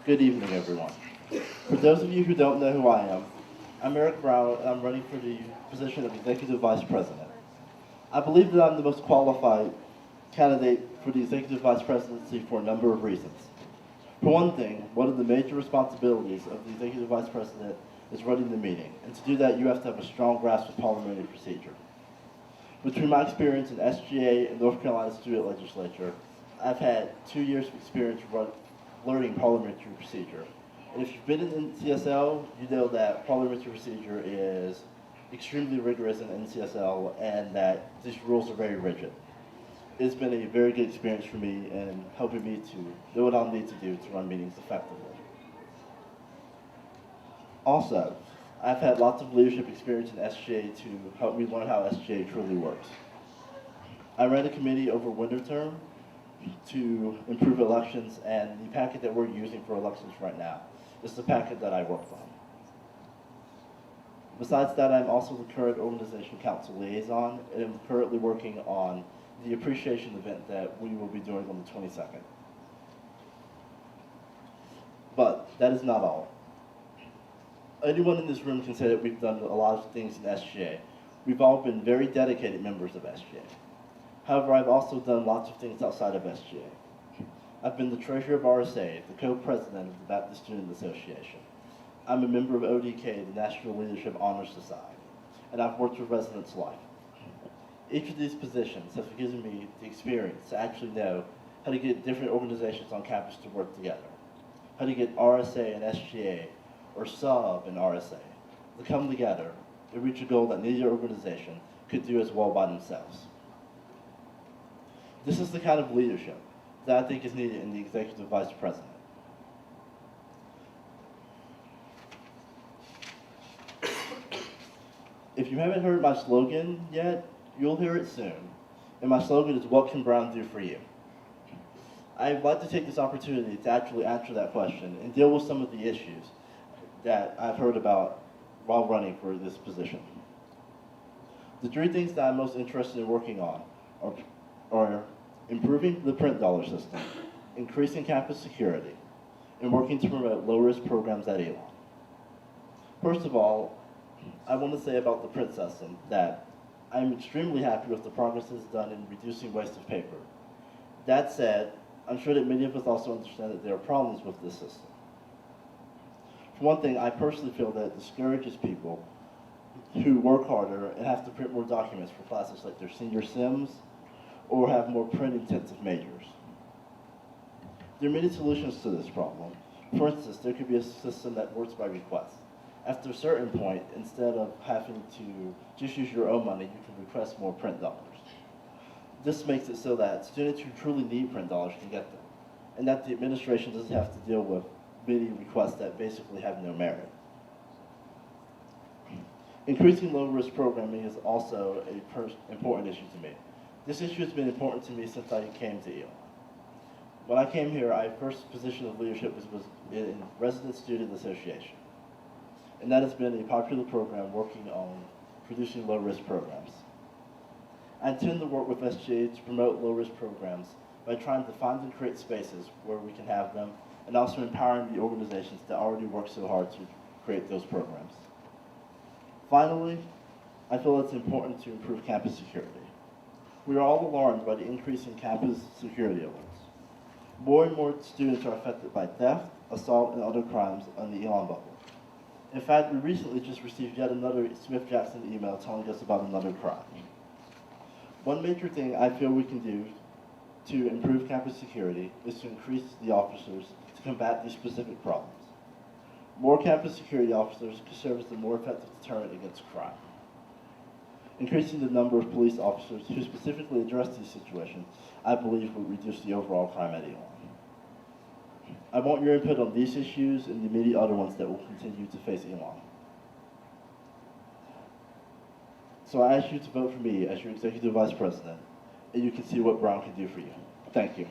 Good evening, everyone. For those of you who don't know who I am, I'm Erick Brown, and I'm running for the position of Executive Vice President. I believe that I'm the most qualified candidate for the Executive Vice Presidency for a number of reasons. For one thing, one of the major responsibilities of the Executive Vice President is running the meeting, and to do that you have to have a strong grasp of parliamentary procedure. Between my experience in SGA and North Carolina Student Legislature, I've had 2 years of experience learning parliamentary procedure. And if you've been in NCSL, you know that parliamentary procedure is extremely rigorous in NCSL and that these rules are very rigid. It's been a very good experience for me in helping me to know what I'll need to do to run meetings effectively. Also, I've had lots of leadership experience in SGA to help me learn how SGA truly works. I ran a committee over winter term to improve elections, and the packet that we're using for elections right now is the packet that I worked on. Besides that, I'm also the current Organization Council Liaison, and I'm currently working on the appreciation event that we will be doing on the 22nd. But that is not all. Anyone in this room can say that we've done a lot of things in SGA. We've all been very dedicated members of SGA. However, I've also done lots of things outside of SGA. I've been the treasurer of RSA, the co-president of the Baptist Student Association. I'm a member of ODK, the National Leadership Honor Society, and I've worked with Residence Life. Each of these positions has given me the experience to actually know how to get different organizations on campus to work together, how to get RSA and SGA, or SUB and RSA, to come together and reach a goal that neither organization could do as well by themselves. This is the kind of leadership that I think is needed in the Executive Vice President. If you haven't heard my slogan yet, you'll hear it soon. And my slogan is, what can Brown do for you? I'd like to take this opportunity to actually answer that question and deal with some of the issues that I've heard about while running for this position. The 3 things that I'm most interested in working on are improving the print dollar system, increasing campus security, and working to promote low-risk programs at Elon. First of all, I want to say about the print system that I'm extremely happy with the progress that's done in reducing waste of paper. That said, I'm sure that many of us also understand that there are problems with this system. For one thing, I personally feel that it discourages people who work harder and have to print more documents for classes like their senior sims or have more print-intensive majors. There are many solutions to this problem. For instance, there could be a system that works by request. After a certain point, instead of having to just use your own money, you can request more print dollars. This makes it so that students who truly need print dollars can get them, and that the administration doesn't have to deal with many requests that basically have no merit. Increasing low-risk programming is also an important issue to me. This issue has been important to me since I came to Elon. When I came here, my first position of leadership was in Resident Student Association. And that has been a popular program working on producing low-risk programs. I intend to work with SGA to promote low-risk programs by trying to find and create spaces where we can have them, and also empowering the organizations that already work so hard to create those programs. Finally, I feel it's important to improve campus security. We are all alarmed by the increase in campus security alerts. More and more students are affected by theft, assault, and other crimes on the Elon bubble. In fact, we recently just received yet another Smith-Jackson email telling us about another crime. One major thing I feel we can do to improve campus security is to increase the officers to combat these specific problems. More campus security officers can serve as a more effective deterrent against crime. Increasing the number of police officers who specifically address these situations, I believe, will reduce the overall crime at Elon. I want your input on these issues and the many other ones that will continue to face Elon. So I ask you to vote for me as your Executive Vice President, and you can see what Brown can do for you. Thank you.